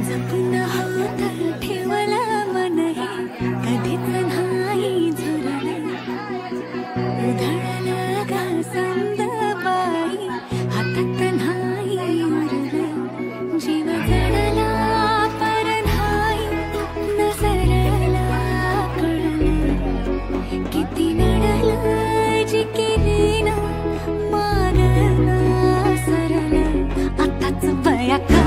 जपून होत ठेवलं मन हे कधीच नाही झुरलं उधळलं गा संद बाई हातात नाही उरलं जीव जडला पर नाही नजरला कळलं किती नडलं जी केली ना मागना सरलं आताच बया का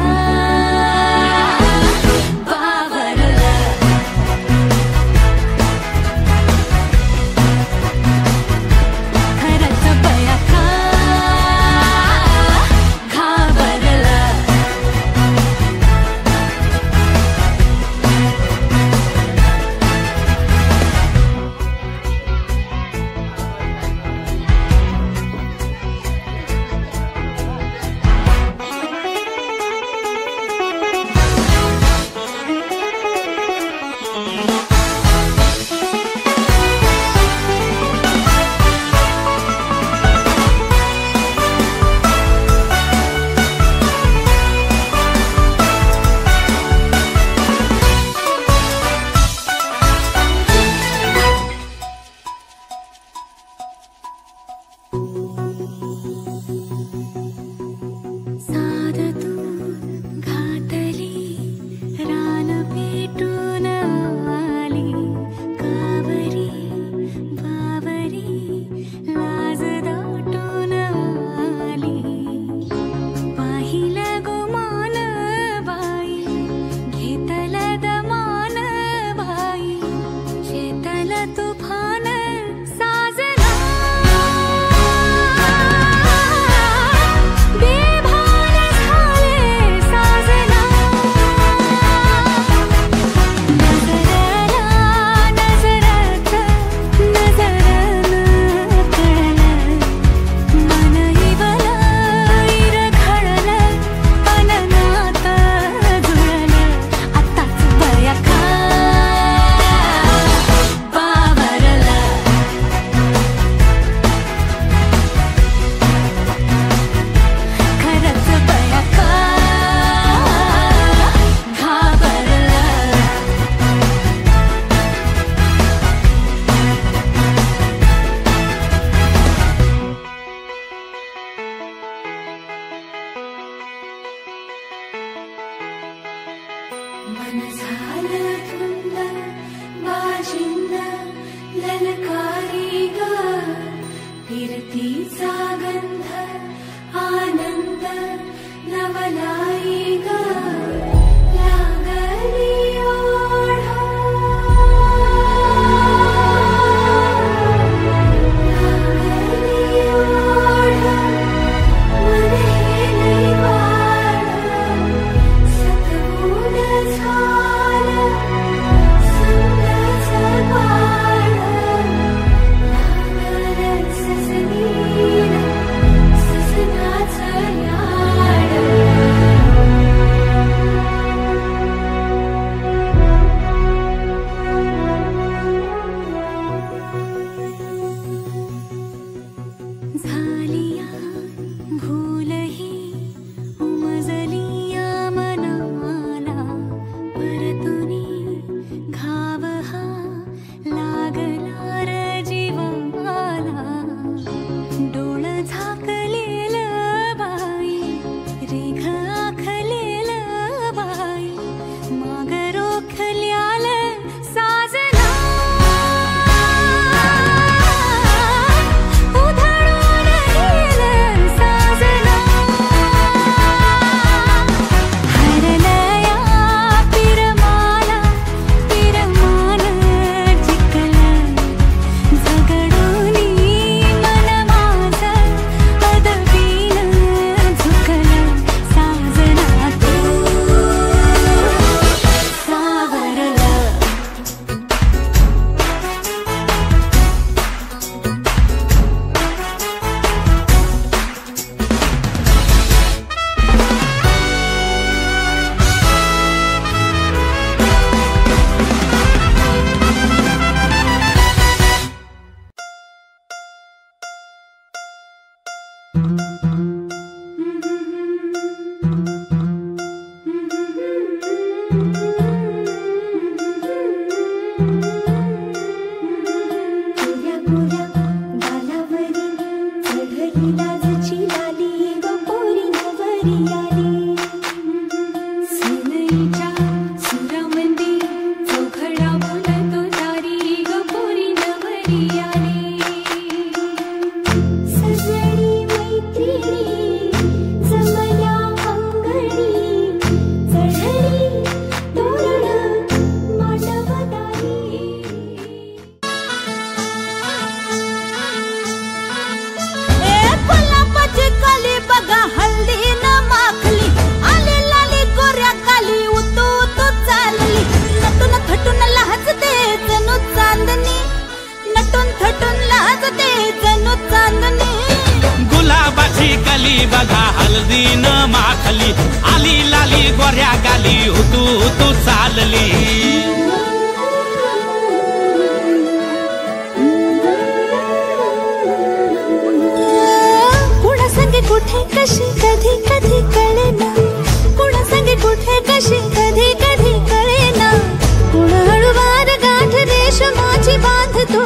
मन झालं धुंद बाजिंद ललकारी ग फिरतीचा गंध आनंद नवलाई ग लागली ओढ लागली ओढ मन हे लई वाढ सतगुण झालं समजाचं बाळ लागलं ससनीला ससनाचं याड नगरीच्या सुरामंदी चौघडा बोलतो दारी ग पोरी नवरी आली. सजनी मैत्रिणी जमल्या अंगणी चढली तोरण मांडवदारी. गुलाबाची कली बघा हल्दी न माखली आली लाली गोऱ्या काली उतू उतू चालली. नटून थटून लाजते जणू चांदणी नटून थटून लाजते जणू चांदणी. गुलाबाची कली बघा हल्दी न माखली आली लाली गोऱ्या गाली उतू उतू चालली. कुणा संगे कुठे कशी कधी कधी कळेना कुणा संगे कुठे कशी कधी कधी कळेना. कुण हळूवार गाठ रेशमाची बांधतो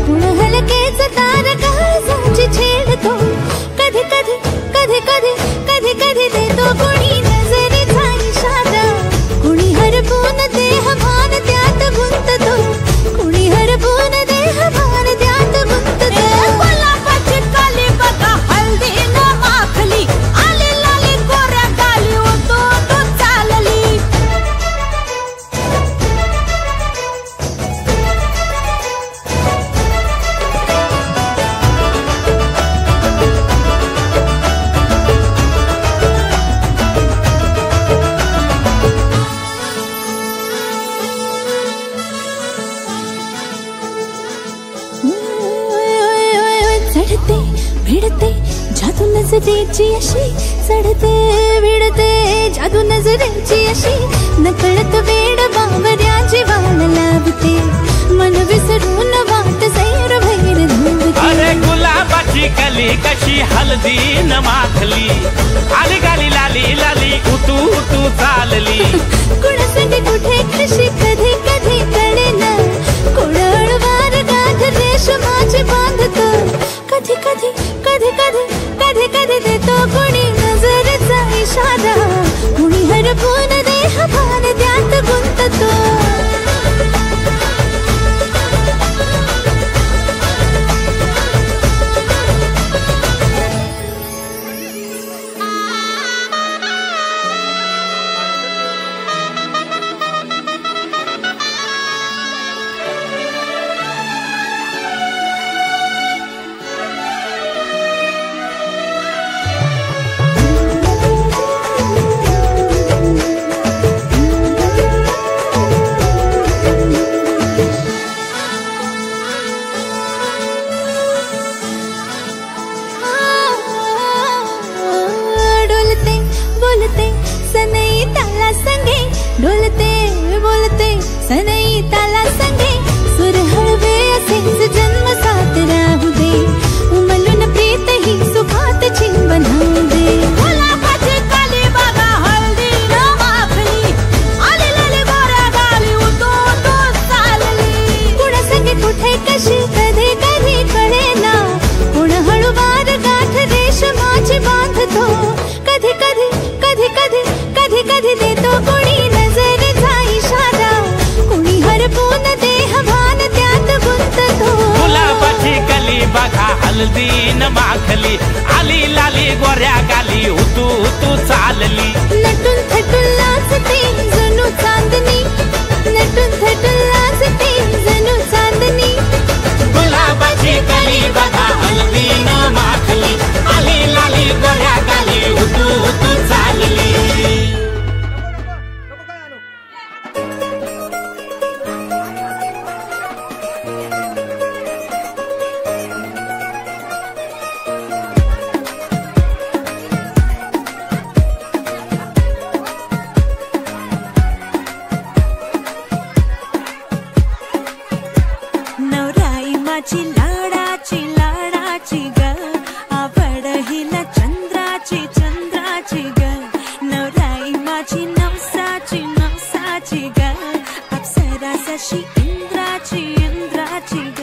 कुण हलकेच तार काळजाची छेडतो. कधी कधी कधी कधी कधी कधी देतो कुणी नजरेचा इशारा. कुणी हरपून देह भान त्यात गुंततो कुणी हरपून देह भान त्यात गुंततो. गुलाबाची कली बघा हल्दी न माखली आली लाली गोऱ्या गाली उतू उतू चालली. चढते भिडते जादू नजरेची अशी चढते भिडते जादू नजरेची अशी नकळत वेड बावऱ्याची वाण लावते मन विसरून वाट सैर भैर धुवते. अरे गुलाबाची कली कशी हल्दी न माखली आली गाली लाली लाली उतू उतू चालली. कुणा संगे कुठे कशी कधी कधी कळेना कुण हळूवार गाठ रेशमाची बांधतो. कधी कधी कधी कधी कधी कधी देतो कुणी नजरेचा इशारा. कुणी हरपून देह भान त्यात गुंततो. डोलते बोलते सनई ताला संगे डोलते बोलते सनई ताला संगे सुर हळवे असेच जन्म साथ राहू दे उमलून प्रीत ही सुखात चिंबन होऊ दे. गुलाबाची कली बघा हल्दी न माखली आली लाली गोऱ्या गाली उतू उतू चालली. कुणा संगे कुठे कशी कधी कधी कळेना कुण हळूवार गाठ रेशमाची बांधतो. कधी कधी कधी कधी कधी कधी देतो कुणी नजरेचा इशारा. कुणी हरपून देह भान त्यात गुंततो. गुलाबाची कली बघा हल्दी न माखली आली लाली गोऱ्या गाली उतू उतू चालली. नटून थटून लाजते जणू चांदणी नटून थटून लाजते जणू चांदणी. गुलाबाची कली बघा हल्दी न माखली आली लाली गोऱ्या गाली उतू उतू चालली. नवराई माझी लाडाची लाडाची ग आवड हिला चंद्राची चंद्राची ग. नवराई माझी नवसाची नवसाची ग अप्सरा जशी इंद्राची इंद्राची ग.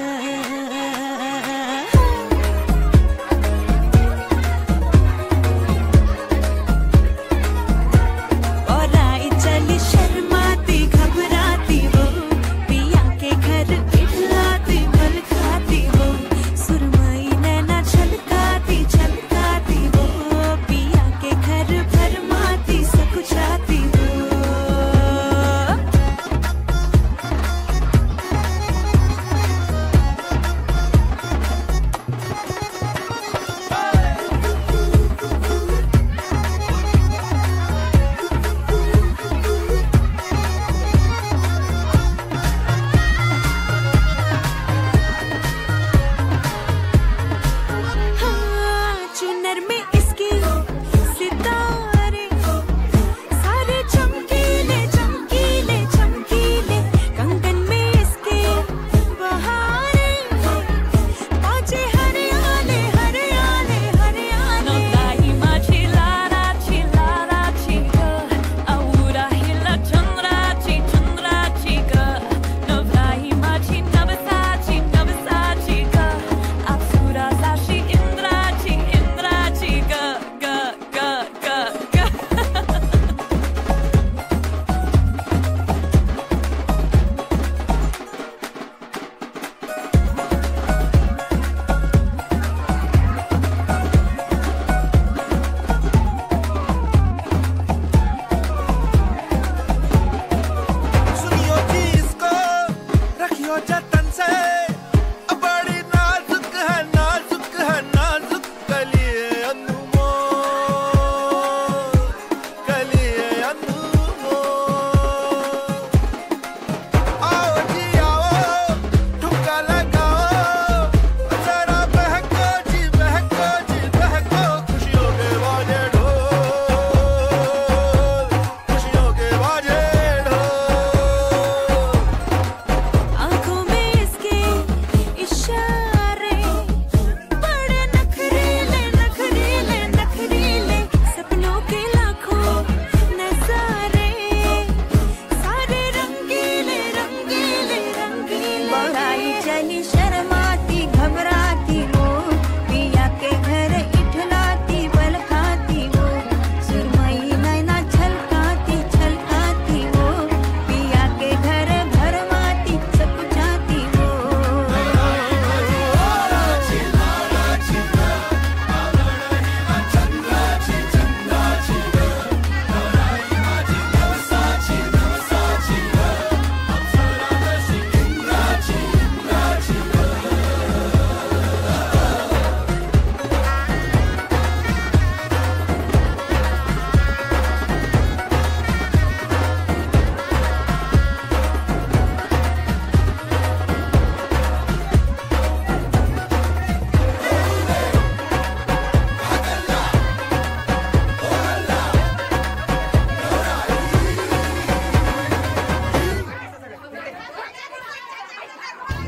ओराई चली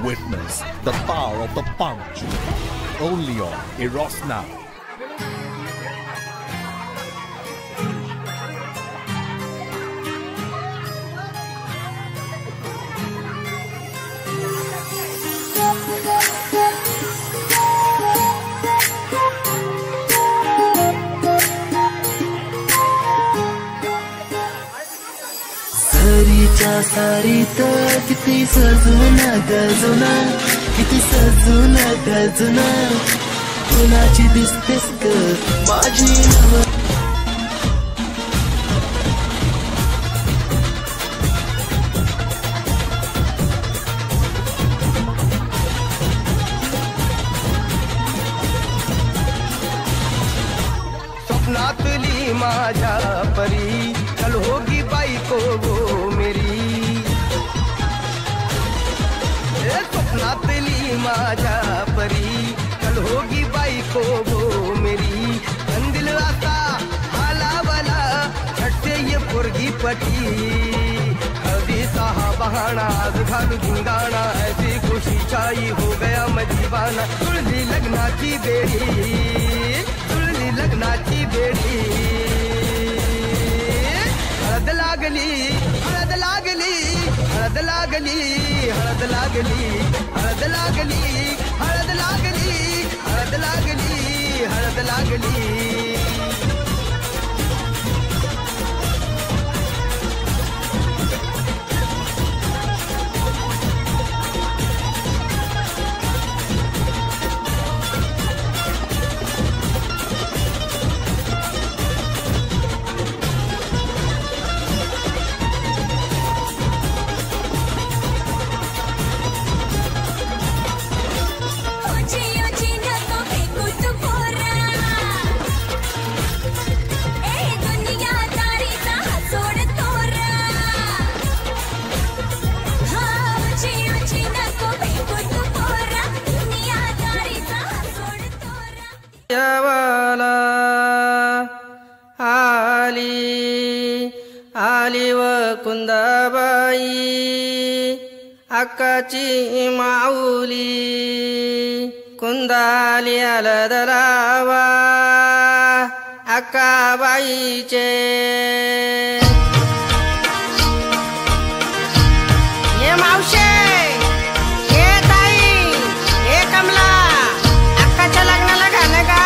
Witness the power of the punch. Only on Eros Now. सरीच्या सारीत किती सजून गजुना, किती सजून गजुना, कुणाची दिसतेस ग माझी नव. स्वप्नातली माझ्या परी कल होगी बायको वो मेरी. स्वप्नातली माझ्या परी कल होगी बायको वो मेरी. कंदिल आता हालावाला झटसे ये पोरगी पटी. हळदीचा हा बहाना आज घालू धिंगाणा, ऐसी खुशी छाई हो गया मैं दीवाना. जुळली लग्नाची बेडी, जुळली लग्नाची बेडी. हळद लागली, हळद लागली, हळद लागली, हळद लागली, हळद लागली, हळद लागली, हळद लागली, हळद लागली. आली व कुंदाबाई अक्काची माऊली. कुंदाली अलदलावा अक्काबाईचे. ये मावशे, ये ताई, ये कमला, अक्काच्या लग्नाला गाणं गा.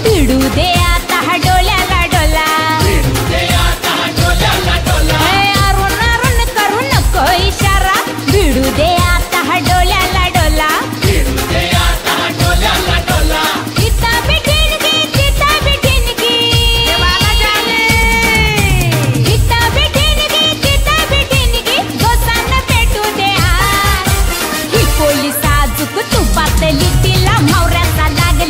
भिडू दे आता हा डोल्याला डोला. अरुण अरुण करू नको इशारा. भिडू दे आता हा डोल्याला डोला. इता बिठीन गी, तिता बिठीन गी, इता बिठीन गी, तिता बिठीन गी, गोसांना पेटू दे. ही पोलीस आजूक तुपातली तिला मावऱ्याचा लाग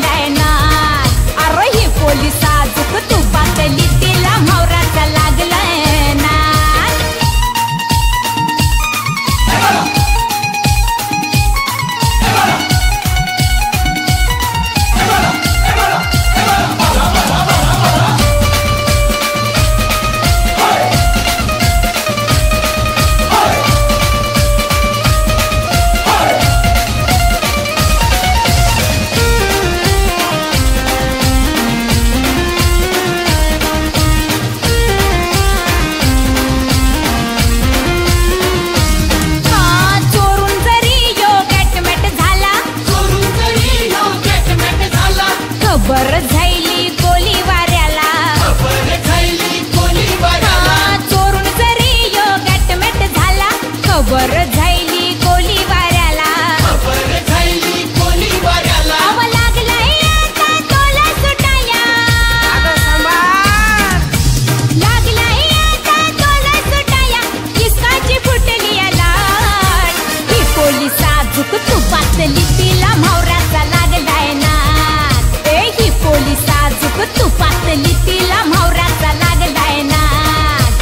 साजूक तुपातली तिला म्हावऱ्याचा लागलाय नाद ए ही पोली साजूक तुपातली तिला म्हावऱ्याचा लागलाय नाद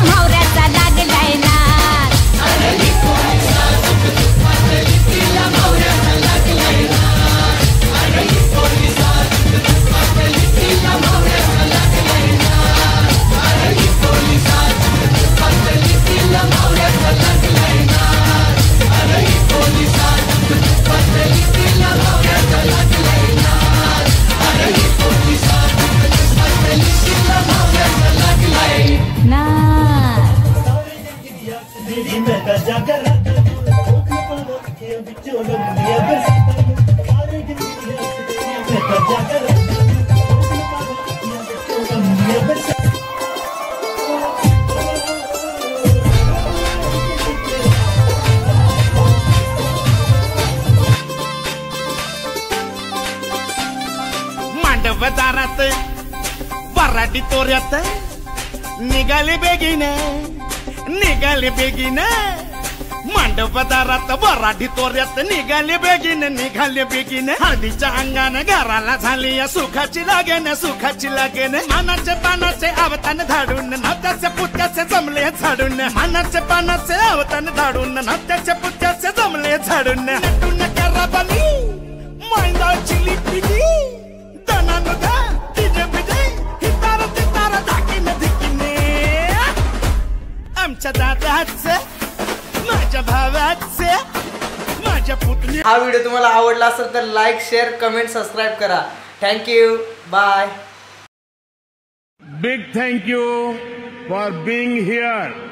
म्हावऱ्याचा लागलाय नाद मांडवदारात वराडी तोऱ्यात निघाले बेगीने मांडवदारात वराडी तोऱ्यात निघाले बेगीने हळदीच्या अंगाने घराला झाली या सुखाची लागेन मानाचे पानाचे आवतान धाडून नात्याचे पुत्याचे जमले झाडून मानाचे पानाचे आवतान धाडून नात्याचे पुत्याचे जमले झाडून नटून कराबाली मांडाची लिपिली दनानुदा तिजे बिजे हितार तितार धाकीने धिकीने आमच्या दादाचे माझ्या भावाचे माझ्या पुतणी. हा व्हिडिओ तुम्हाला आवडला असेल तर लाईक शेअर कमेंट सबस्क्राईब करा. Thank you bye. Big thank you for being here.